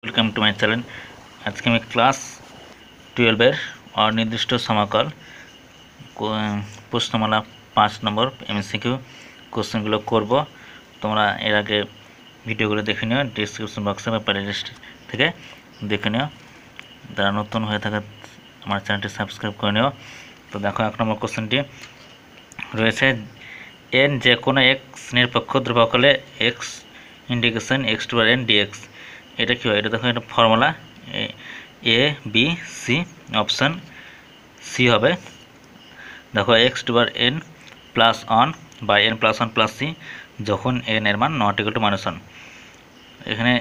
Welcome to my channel. আজকে আমি class 12-এর অনির্দিষ্ট সমাকল প্রশ্নমালা 5 নম্বর এমসিকিউ কোশ্চেনগুলো করব। তোমরা এর আগে ভিডিওগুলো দেখে নিও, ডিসক্রিপশন বক্সে বা প্লেলিস্ট থেকে দেখে নিও। যারা নতুন হয়ে থাকে আমার চ্যানেলটি সাবস্ক্রাইব করে নিও। তো দেখো 1 নম্বর কোশ্চেনটি রয়েছে, এন যে কোনো এক্স নিরপেক্ষ ধ্রুবক হলে x integration x to n dx. এটা কি হয়? এটা দেখো, এটা formula A B C, option C হবে। দেখো x to n plus one by n plus one plus C যখন এন এর মান নট ইকুয়াল টু -1। এখানে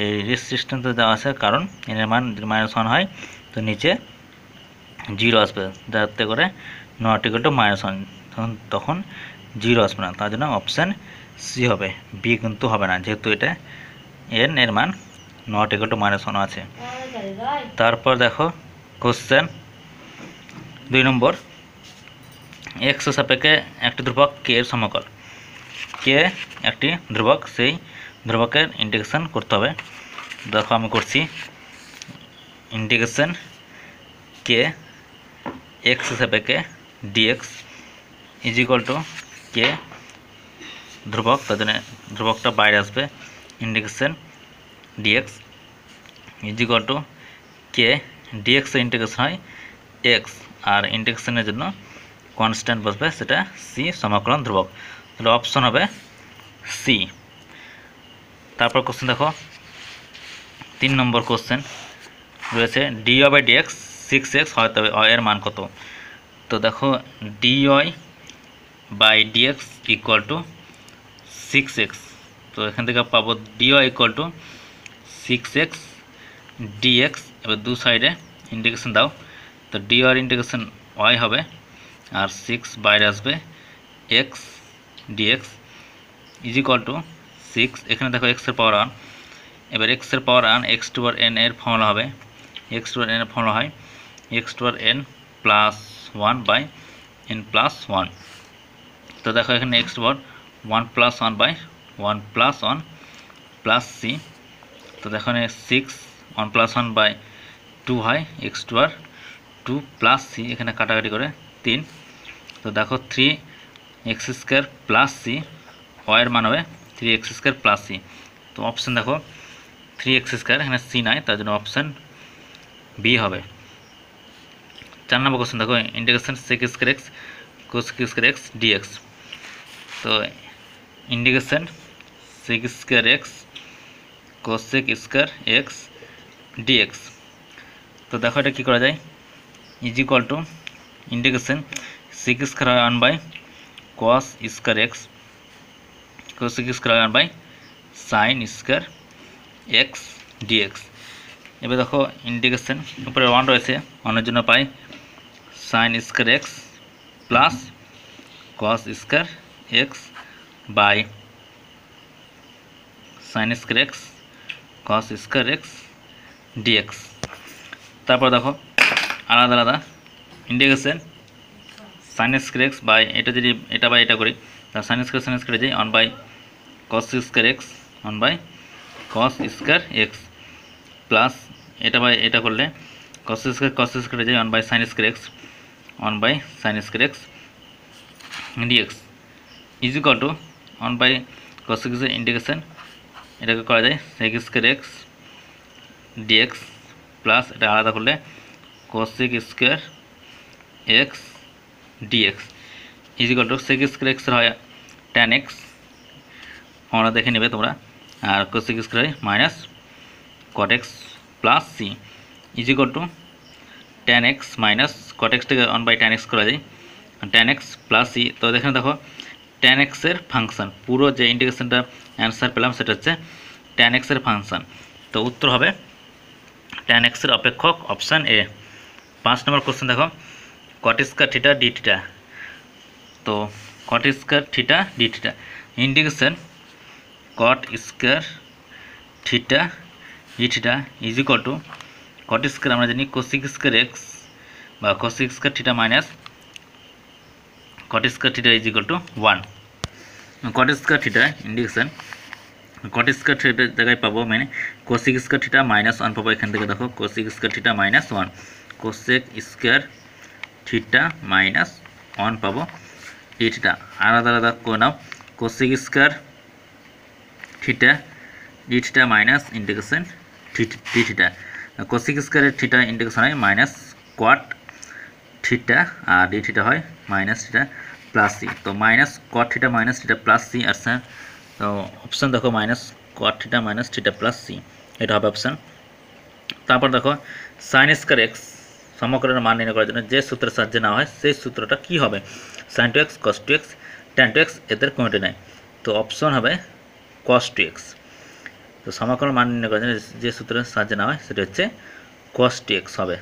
এই রেজিস্ট্যান্সটা দেওয়া আছে, কারণ এন এর মান যদি -1 হয় তো নিচে 0 আসবে, যাতে করে নট ইকুয়াল টু -1 তখন 0 আসবে না। তার জন্য অপশান সি হবে, বি কিন্তু হবে না, যেহেতু এটা এন এর মান নট ইকুয়াল টু -1 আছে। তারপর দেখো কোশ্চেন 2 নম্বর, এক্স সাপেক্ষে একটি ধ্রুবক কে এর সমকল। কে একটি ধ্রুবক, সেই ধ্রুবকের ইন্টিগ্রেশন করতে হবে। দেখো আমি করছি ইন্টিগ্রেশন কে এক্স সাপেক্ষে dx is equal to k ধ্রুবক, তার জন্য ধ্রুবকটা বাইরে আসবে, integration dx is equal to k dx integration হয় এক্স, আর ইন্টিগ্রেশনের জন্য কনস্ট্যান্ট বসবে, সেটা সি সমাকলন ধ্রুবক। তাহলে অপশন হবে সি। তারপর কোশ্চেন দেখো 3 নম্বর কোশ্চেন রয়েছে, ডিওয়াই বাই ডিএক্স 6x হয় তবে এর মান কত। তো দেখো dy by dx equal to 6x, তো এখান থেকে পাবো dy equal to 6x dx. এবার দু সাইডে ইন্টিগ্রেশন দাও, তো ডিওয়াই ইন্টিগ্রেশন ওয়াই হবে, আর 6 বাইরে আসবে x dx is equal to 6। এখানে দেখো এক্সের পাওয়ার 1, এবার এক্সের পাওয়ার 1 এক্স টু আর এন এর ফর্মুলা হবে, এক্স টু আর এন এর ফর্মুলা হয় এক্স টু আর n plus 1 by n plus 1। তো দেখো এখানে এক্স টু আর 1 plus 1 by 1 plus 1 plus C. তো দেখো এখানে 6 1 প্লাস 1 বাই 2 হয় x to R 2 plus C, এখানে কাটাকাটি করে 3। তো দেখো 3x স্কোয়ার প্লাস সি, ওয়াইয়ের মান হবে 3x স্কোয়ার প্লাস সি। তো অপশান দেখো 3x স্কোয়ার, এখানে সি নাই, তার জন্য অপশান বি হবে। 4 নম্বর কোশ্চেন দেখো, integration sec square x cos square x dx. তো integration sec square x cos square x dx. তো দেখো এটা কী করা যায়, is equal to integration sec square হয় 1 by cos square x, cos square হয় 1 by sin square x dx. এবার দেখো ইন্টিগ্রেশন উপরে 1 রয়েছে, 1-এর জন্য পাই sin square x plus cos square x by sin square x cos square x dx. তারপর দেখো আলাদা আলাদা integration sin square x by এটা, যদি এটা বাই এটা করি তাহলে sin স্কোয়ার যায় 1 by cos square x 1 by cos square x, plus এটা বাই এটা করলে cos স্কোয়ার যায় 1 by sin square x 1 by sin square x dx is equal to 1 by cos square integration এটাকে করা যায় sec square x dx, plus এটা আলাদা করলে cos square x dx is equal to sec square x হয় tan x, আমরা দেখে নেবে তোমরা, আর cos স্কোয়ার হয় minus cot x plus C is equal to tan x minus cot x থেকে 1 বাই tan এক্স করা যায় tan এক্স প্লাস সি। তো এখানে দেখো tan এক্সের ফাংশন, পুরো যে ইন্টিগ্রেশনটা অ্যান্সার পেলাম সেটা হচ্ছে tan এক্সের ফাংশন। তো উত্তর হবে tan এক্সের অপেক্ষক, অপশান এ। 5 নম্বর কোশ্চেন দেখো, cot square theta d theta. তো cot square theta d theta integration cot square theta d theta is equal two cot square আমরা জানি cos স্কয়ার এক্স বা cos square theta minus cot square theta is equal to 1। cot square theta integration caught square থিটার জায়গায় পাবো মানে cosec square theta -1 পাবো। এখান থেকে দেখো cosec square theta -1, cosec square theta -1 পাবো। ডি থিটা আলাদা আলাদা করে নাও, cosec square theta d theta minus integration d theta. Cosec স্কয়ারের থিটা ইন্টিগ্রেশন হয় মাইনাস কোয়াট থিটা আর ডি থিটা হয় মাইনাস থিটা প্লাস সি। তো minus cot theta minus theta plus C আসছে। তো অপশান দেখো minus cot theta minus theta plus C, এটা হবে অপশান। তারপর দেখো সাইন স্কয়ার এক্স সমকলনের মান নির্ণয় করার জন্য যে সূত্রের সাহায্যে নেওয়া হয় সেই সূত্রটা কি হবে? Sine two x, cos two x, tan two x, এদের কোনোটি নেই। তো অপশন হবে কস টু এক্স। তো সমকলন মান নির্ণয় করার জন্য যে সূত্রের সাহায্যে নেওয়া হয় সেটা হচ্ছে কস টু এক্স হবে।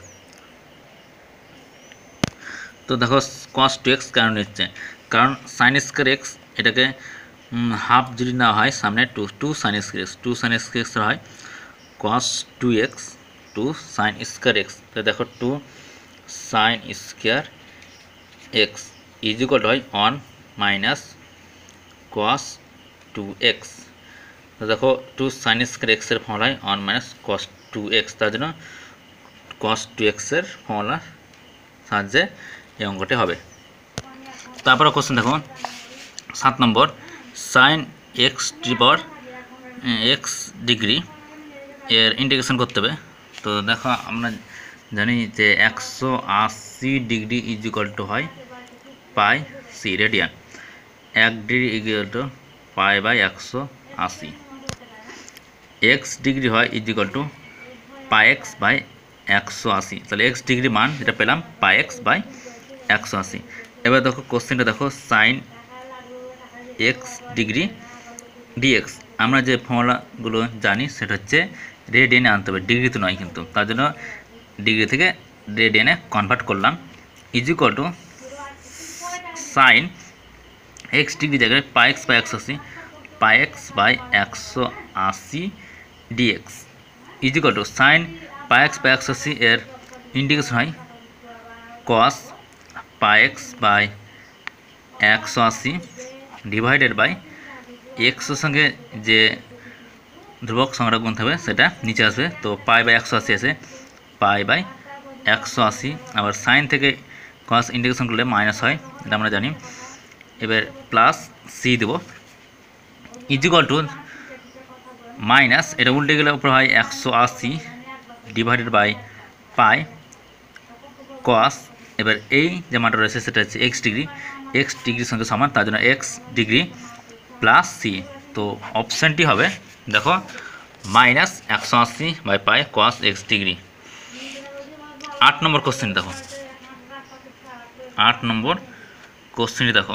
তো দেখো কস টু এক্স কেন নিচ্ছে, কারণ সাইন স্কয়ার এক্স এটাকে হাফ যদি নেওয়া হয় সামনে two sine square x, two sine square x হয় cos two x two sine square x. তো দেখো two sine square x is equal to হয় 1 মাইনাস কস টু এক্স। তো দেখো টু সাইন স্কয়ার এক্সের ফর্মুলা হয় 1 মাইনাস কস টু এক্স, তার জন্য কস টু এক্সের ফর্মুলার সাহায্যে এই অঙ্কটি হবে। তারপরে কোশ্চেন দেখো 7 নম্বর, sine x two power x degree এর ইন্টিগ্রেশন করতে হবে। তো দেখো আমরা জানি যে 180 ডিগ্রি ইজ ইকুয়াল টু হয় pi C radian, 1 degree equal to pi by 180, x degree হয় is equal to pi x by 180। তাহলে এক্স ডিগ্রি মান যেটা পেলাম পাই এক্স বাই 180। এবার দেখো কোশ্চেনটা দেখো সাইন এক্স ডিগ্রি ডিএক্স, আমরা যে ফর্মুলাগুলো জানি সেটা হচ্ছে রেডিয়ানে আনতে হবে, ডিগ্রিতে নয় কিন্তু, তার জন্য ডিগ্রি থেকে রেডিয়ানে কনভার্ট করলাম। Is equal to sine x degree জায়গায় pi x by 180, pi x by 180 dx is equal to sine pi x by 180 এর ইন্টিগ্রেশন হয় cos pi x by 180 divided by এক্সের সঙ্গে যে ধ্রুবক সংখ্যাটা গুনতে হবে সেটা নিচে আসবে। তো পাই বাই 180 আছে পাই বাই 180, আবার সাইন থেকে কস ইন্টিগ্রেশন করলে মাইনাস হয়, এটা আমরা জানি। এবার প্লাস সি দেব ইজ ইকুয়াল টু মাইনাস, এটা উল্টে গেলে উপরে হয় 180 ডিভাইডেড বাই পাই কস, এবার এই যে মানটা রয়েছে সেটা হচ্ছে এক্স ডিগ্রির সঙ্গে সমান, তার জন্য এক্স ডিগ্রি প্লাস সি। তো অপশানটি হবে দেখো minus 180 by pi cos x degree. 8 নম্বর কোশ্চেন দেখো, 8 নম্বর কোশ্চেনটি দেখো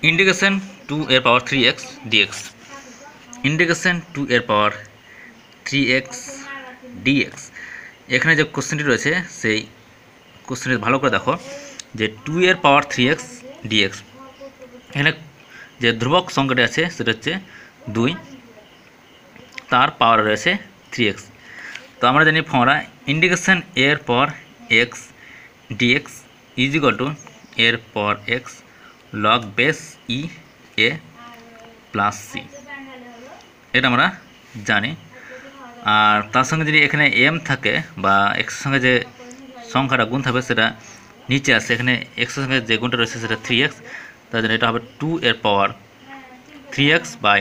ইন্টিগ্রেশন 2 এর পাওয়ার 3x dx, ইন্টিগ্রেশন 2 এর পাওয়ার 3x dx। এখানে যে কোশ্চেনটি রয়েছে সেই কোশ্চেনটি ভালো করে দেখো যে 2 এর পাওয়ার 3x dx, এখানে যে ধ্রুবক সংখ্যাটি আছে সেটা হচ্ছে 2, তার পাওয়ার রয়েছে 3x। তো আমরা জানি ফর্মুলা ইন্টিগ্রেশন এর পাওয়ার x dx is equal two এর পাওয়ার x লগ বেস ই এ প্লাস সি, এটা আমরা জানি। আর তার সঙ্গে যদি এখানে m থাকে বা x এর সঙ্গে যে সংখ্যাটা গুণ থাকবে সেটা নিচে আসে, এখানে x এর সঙ্গে যে গুণটা রয়েছে সেটা 3x, তার জন্য এটা হবে 2 এর পাওয়ার 3x বাই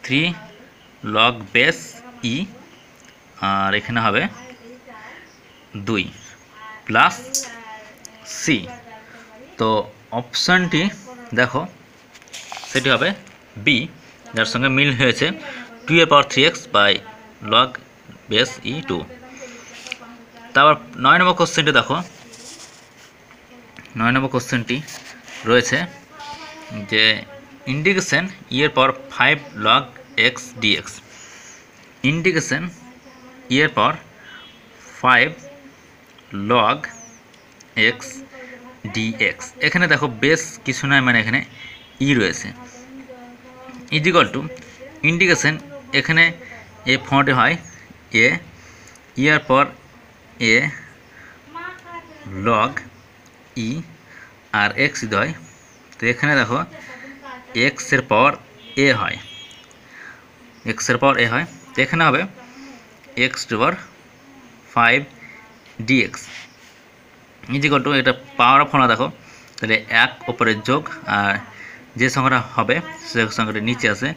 3 লগ বেস ই, আর এখানে হবে 2 প্লাস সি। তো অপশানটি দেখো সেটি হবে বি, যার সঙ্গে মিল হয়েছে 2 এর পাওয়ার 3x বাই লগ বেস ই 2। তারপর 9 নম্বর কোশ্চেনটি দেখো, 9 নম্বর কোশ্চেনটি রয়েছে যে ইন্টিগ্রেশন ই এর পাওয়ার 5 লগ এক্স ডিএক্স, ইন্টিগ্রেশন ই এর পাওয়ার 5 লগ এক্স ডিএক্স। এখানে দেখো বেস কিছু নয়, মানে এখানে ই রয়েছে ইজ ইকুয়াল টু ইন্টিগ্রেশন, এখানে এ ফর্মটি হয় এ ই এর পর এ লগ ই আর এক্স হয়। তো এখানে দেখো এক্স এর পাওয়ার এ হয়, এক্সের পাওয়ার এ হয়, তো এখানে হবে এক্স টু পাওয়ার 5 ডিএক্স ইজিকল টু, এটা পাওয়ার ফর্মুলা দেখো, তাহলে এক ওপরে যোগ আর যে সংখ্যাটা হবে সে সংখ্যাটি নিচে আসে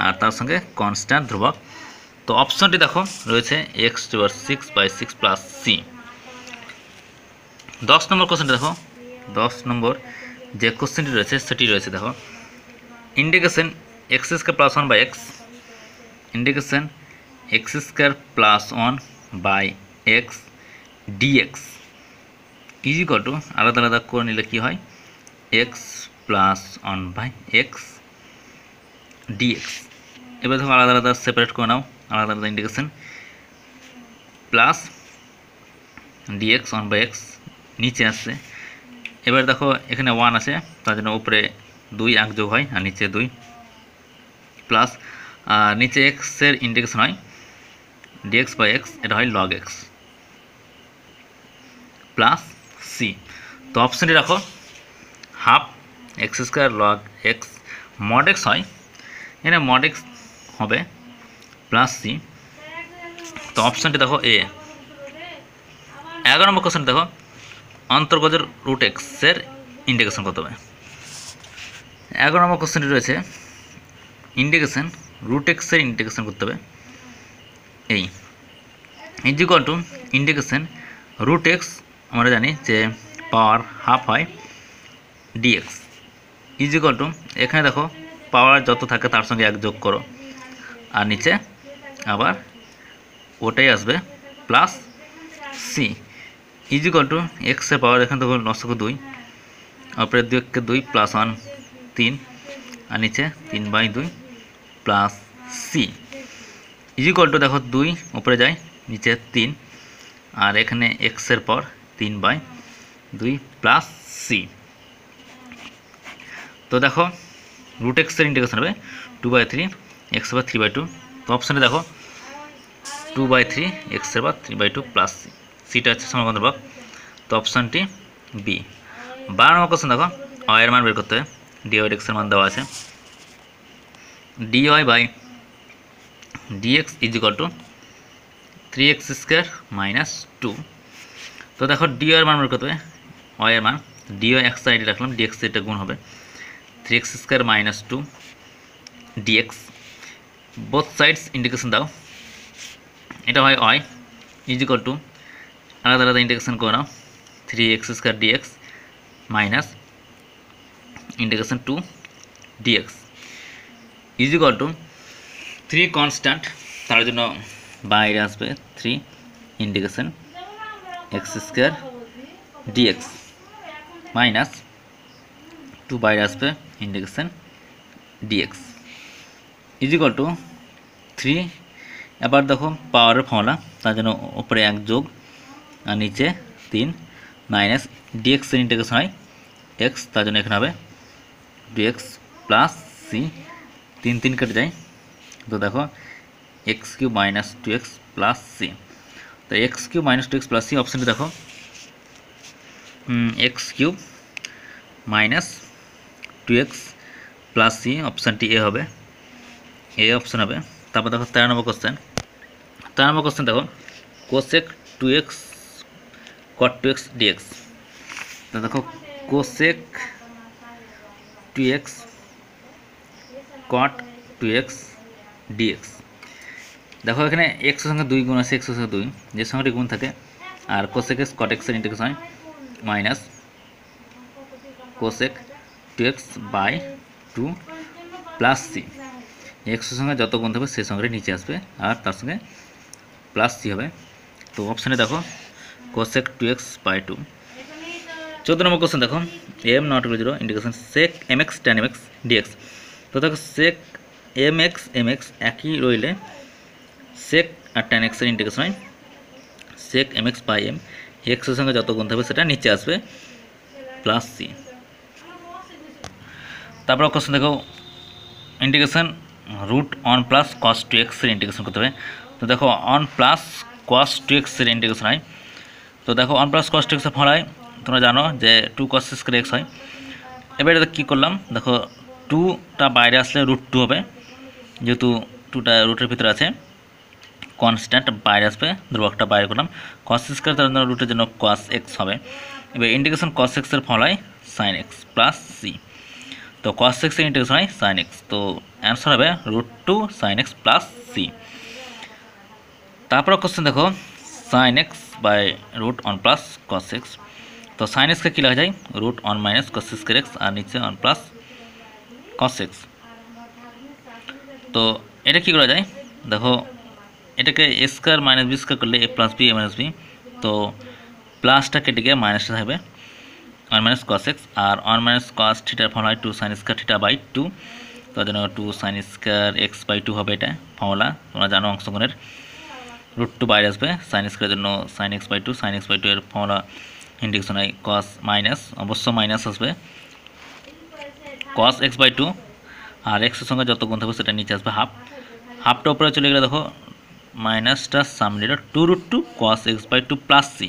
আর তার সঙ্গে কনস্ট্যান্ট ধ্রুবক। তো অপশনটি দেখো রয়েছে এক্স টু পাওয়ার 6/6 প্লাস সি। 10 নম্বর কোশ্চেনটি দেখো, 10 নম্বর যে কোশ্চেনটি রয়েছে সেটি রয়েছে দেখো, integration x square plus 1 by x, integration x square plus 1 by x dx is equal to, আলাদা আলাদা করে নিলে কি হয়, x plus 1 by x dx. এবার দেখো আলাদা আলাদা সেপারেট করে নাও, আলাদা আলাদা integration plus dx 1 by x নিচে আসছে। এবার দেখো এখানে 1 আছে, তার জন্য উপরে 2 এক যোগ হয় আর নিচে 2 প্লাস আর নিচে এক্সের ইন্টিগ্রেশন হয় ডিএক্স বাই এক্স, এটা হয় লগ এক্স প্লাস সি। তো অপশানটি রাখো half x square log x mod x হয়, এখানে মড এক্স হবে প্লাস সি। তো অপশানটি দেখো এ। 11 নম্বর কোশ্চেন দেখো, অন্তর্গজের রুট এক্সের ইন্টিগ্রেশন করতে হবে। 11 নম্বর কোশ্চেনটি রয়েছে ইন্টিগ্রেশন রুট এক্সের ইন্টিগ্রেশন করতে হবে। এই ইজিকল টু ইন্টিগ্রেশন রুট এক্স, আমরা জানি যে পাওয়ার হাফ হয় ডিএক্স ইজিকল টু, এখানে দেখো পাওয়ার যত থাকে তার সঙ্গে এক যোগ করো আর নিচে আবার ওটাই আসবে প্লাস সি ইজিকল টু এক্সের পাওয়ার এখানে দেখো 9/2, উপরে 2 প্লাস 1 3 আর নিচে 3/2 প্লাস সি ইজিকল টু দেখো 2 উপরে যায় নিচে 3 আর এখানে এক্সের পর 3/2 প্লাস সি। তো দেখো রুট এক্সের ইন্টিগ্রেশন হবে 2/3 এক্স বা 3/2। তো অপশানে দেখো 2/3 এক্সের বা 3/2 প্লাস সি, সিটা হচ্ছে সমাকলন ধ্রুবক। তো অপশানটি বি। 12 নম্বর কোশ্চেন দেখো, ওয়াই এর মান বের করতে হবে, ডিওয়াই এক্সের মান দেওয়া আছে, dy by dx is equal to 3x square minus 2। তো দেখো ডিওয়াই এর মান বের করতে হবে, ওয়াই এর মান, ডিওয়াই এক্স সাইডে রাখলাম, ডিএক্স এটা গুণ হবে 3x square minus 2 dx, both sides integration দাও, এটা হয় ওয়াই ইজিকল টু, আলাদা আলাদা ইন্টিগ্রেশন করে নাও 3x square dx minus integration 2 dx is equal to 3 constant, তার জন্য বাইরে আসবে 3 integration x square dx minus 2 বাইরে আসবে ইন্টিগ্রেশন ডিএক্স ইজিকল টু 3। এবার দেখো পাওয়ারের ফর্মুলা, তার জন্য উপরে 1 যোগ আর নিচে 3 মাইনাস ডিএক্সের ইন্টিগ্রেশন হয় এক্স, তার জন্য এখানে হবে ডিএক্স প্লাস সি, 3 কেটে যায়। তো দেখো x cube minus 2x plus C. তো x cube minus 2x plus C অপশানটি দেখো x cube minus 2x plus C, অপশানটি এ হবে, এ অপশান হবে। তারপর দেখো 13 নম্বর কোশ্চেন, 13 নম্বর কোশ্চেন দেখো cosec 2x cot 2x dx। তো দেখো cosec 2x cot 2x dx, দেখো এখানে এক্স এর সঙ্গে 2 গুণ আছে, এক্স এর সঙ্গে 2, যে সংখ্যাটি গুণ থাকে আর কোসেক এক্স কট এক্স এর ইন্টিগ্রেশন হয় minus cosec 2x by 2 plus C, x এর সঙ্গে যত গুণ থাকবে সেই সংখ্যাটি নিচে আসবে আর তার সঙ্গে প্লাস সি হবে। তো অপশানে দেখো কোসেক 2x বাই 2। 14 নম্বর কোশ্চেন দেখো m not equal 0 integration sec mx tan mx dx। তো দেখো sec mx একই রইলে sec আর tan x এর ইন্টিগ্রেশন হয় sec mx by m, x এর সঙ্গে যত গুণ থাকবে সেটা নিচে আসবে প্লাস সি। তারপর কোশ্চেন দেখো integration root 1 plus cos 2x এর ইন্টিগ্রেশন করতে হবে। তো দেখো 1 প্লাস cos 2x এর ইন্টিগ্রেশন হয়, তো দেখো 1 প্লাস cos 2x এর ফল হয় তোমরা জানো যে 2 cos স্কয়ার x হয়। এবার এটা কী করলাম, দেখো 2টা বাইরে আসলে √2 হবে, যেহেতু টুটা রুটের ভিতরে আছে কনস্ট্যান্ট, বাইরে আসবে, ধ্রুবকটা বাইরে করলাম। কস স্কয়ার তার জন্য রুটের জন্য কস এক্স হবে। এবার ইন্টিগ্রেশন কস এক্সের ফল হয় সাইন এক্স প্লাস সি। তো কস এক্সের ইন্টিগ্রেশন হয় সাইন এক্স, তো অ্যান্সার হবে √2 সাইন এক্স প্লাস সি। তারপর কোশ্চেন দেখো sine x by √1 plus cos x. তো সাইন এক্সকে কী লেখা যায় √1 মাইনাস কস স্কয়ার এক্স, আর নিচে 1 প্লাস কস এক্স। তো এটা কী করা যায় দেখো, এটাকে এ স্কয়ার মাইনাস বি স্কয়ার করলে এ plus B A minus B, তো প্লাসটা কেটে গিয়ে মাইনাসটা থাকবে 1 মাইনাস কস এক্স, আর 1 মাইনাস কস থিটার ফল হয় 2 সাইন স্কয়ার থিটা বাই 2, তার জন্য 2 সাইন স্কয়ার এক্স বাই 2 হবে। এটা ফর্মুলা তোমরা জানো অংশগ্রহণের, √2 বাইরে আসবে, সাইন স্কয়ারের জন্য sine x by 2, sine x by 2 এর ফর্মুলা ইন্টিগ্রেশন হয় কস মাইনাস, অবশ্য মাইনাস আসবে, কস এক্স বাই 2, আর এক্সের সঙ্গে যত গুণ থাকবে সেটা নিচে আসবে হাফ, হাফটা উপরে চলে গেলে দেখো মাইনাসটা সামনে 2√2 cos x by 2 plus C.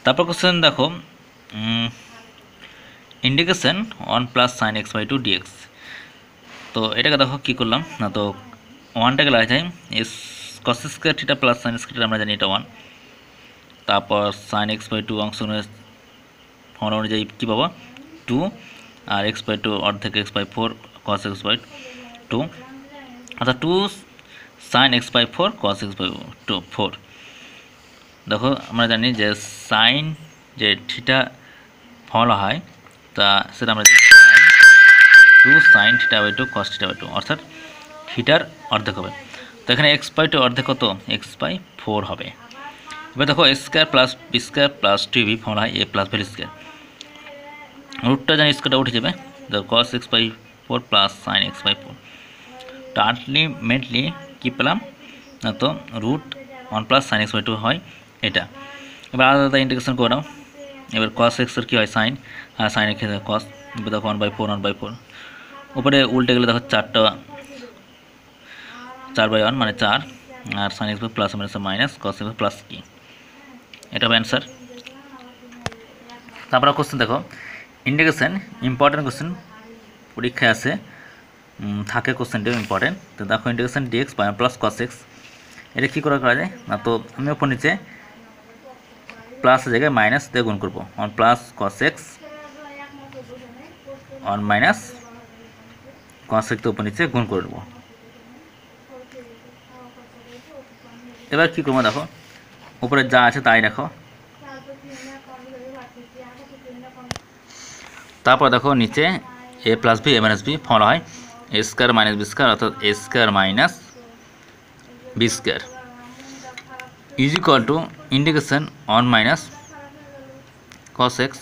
তারপর কোশ্চেন দেখো integration 1 plus sine x by 2 dx. তো এটাকে দেখো কী করলাম না, তো 1টাকে লাগা যায় এস কস square theta plus sine square theta, আমরা জানি এটা 1, তারপর সাইন এক্স বাই 2 অংশ ফর্মুলা অনুযায়ী কী পাবো 2, আর এক্স বাই 2 অর্ধেক x by 4 cos x by 2, অর্থাৎ 2 sine x by 4 cos x by 4। দেখো আমরা জানি যে সাইন যে থিটা ফর্মুলা হয় তা সেটা আমরা 2 sine theta by 2 cos theta by 2, অর্থাৎ থিটার অর্ধেক হবে। তো এখানে এক্স বাই 2 অর্ধেক কত এক্স বাই 4 হবে। এবার দেখো A square plus B square plus 2b formula হয় এ প্লাস ভি স্কয়ার, রুটটা জানি স্কয়ারটা উঠে যাবে, দেখো cos x by 4 plus sine x by 4, তো আলটিমেটলি কী পেলাম না, তো √1 প্লাস সাইন এক্স বাই 2 হয় এটা। এবার আলাদা ইন্টিগ্রেশন করে নাও, এবার কস এক্সের কী হয় সাইন, আর সাইনের ক্ষেত্রে কস, এবার দেখো 1/4 1/4, উপরে উল্টে গেলে দেখো 4/1 মানে 4, আর sine x by plus minus cos x plus কি, এটা হবে অ্যান্সার। তারপরে কোশ্চেন দেখো ইন্টিগ্রেশন, ইম্পর্টেন্ট কোশ্চেন পরীক্ষায় আছে থাকে, কোশ্চেনটিও ইম্পর্টেন্ট। তো দেখো integration dx by 1 plus cos x, এটা কী করা যায় না, তো আমি ওপর নিচে প্লাসের জায়গায় মাইনাস দিয়ে গুণ করবো, 1 plus cos x 1 minus cos x উপর নিচে গুণ করে দেবো। এবার কী করবো দেখো, উপরে যা আছে তাই রাখো, তারপর দেখো নিচে A plus B A minus B formula হয় A square minus B square, অর্থাৎ A square minus B square is equal to integration 1 minus cos x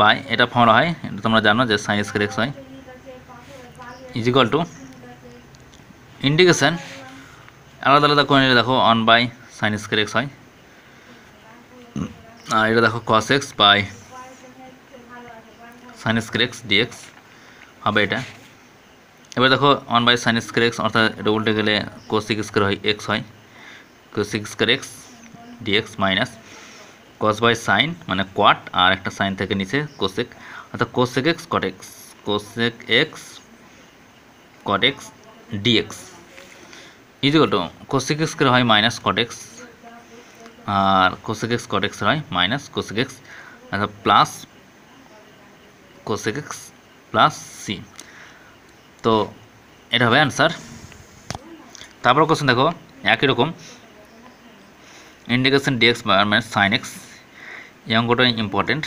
by, এটা ফর্মুলা হয়, এটা তোমরা জানো যে সাইন স্কয়ার এক্স হয়, ইজ ইকুয়াল টু ইন্টিগ্রেশন আলাদা আলাদা করে নিলে দেখো 1 বাই সাইন স্কয়ার এক্স হয়, আর এটা দেখো cos x by sine square x dx হবে এটা। এবার দেখো 1 বাই সাইন স্কয়ার এক্স, অর্থাৎ এটা উল্টে গেলে কোসেক স্কয়ার হয় এক্স হয়, cosec square x dx minus cos by sine মানে কোয়াট, আর একটা সাইন থেকে নিচে কোসেক, অর্থাৎ cosec x cot x, cosec x cot x dx is equal to cosec x হয় মাইনাস কট এক্স, আর কোসেক এক্স কট এক্স হয় মাইনাস কোসেক এক্স, অর্থাৎ plus cosec x plus C. তো এটা হবে অ্যান্সার। তারপর question দেখো একই রকম integration dx minus sine x, এই অঙ্কটা ইম্পর্টেন্ট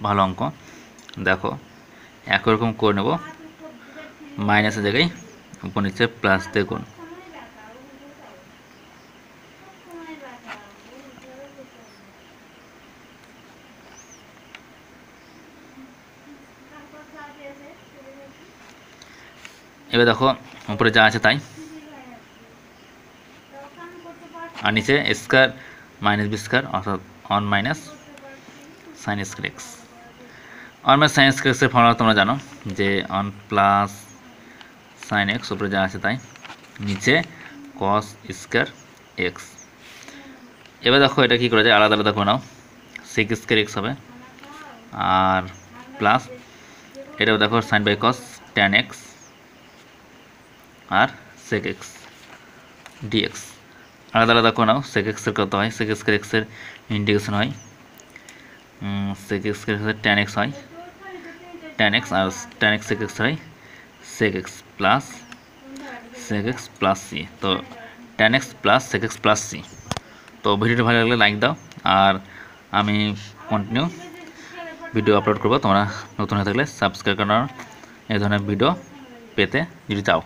ভালো অঙ্ক, দেখো একই রকম করে নেব, মাইনাসের জায়গায় উপর নিচে প্লাস দিয়ে গুণ। এবার দেখো উপরে যা আছে তাই, আর নিচে স্কয়ার মাইনাস বি স্কয়ার, অর্থাৎ 1 minus sine square x. 1 minus sine square এক্সের ফর্মুলা তোমরা জানো যে 1 প্লাস সাইন এক্স, উপরে যা আছে তাই, নিচে কস স্কয়ার এক্স। এবার দেখো এটা কী করা যায়, আলাদা আলাদা করে নাও, সেক স্কয়ার এক্স হবে, আর প্লাস এটাও দেখো sine by cos tan x আর sec x dx আলাদা আলাদা করে নাও। sec x এর কত হয়, sec x এর ইন্টিগ্রেশন হয় sec x এর tan x হয় tan x, আর tan x sec x হয় sec x প্লাস c। তো tan x plus sec x plus c। তো ভিডিওটা ভালো লাগলে লাইক দাও, আর আমি কন্টিনিউ ভিডিও আপলোড করব। তোমরা নতুন হয়ে থাকলে সাবস্ক্রাইব করার এই ধরনের ভিডিও পেতে যদি চাও।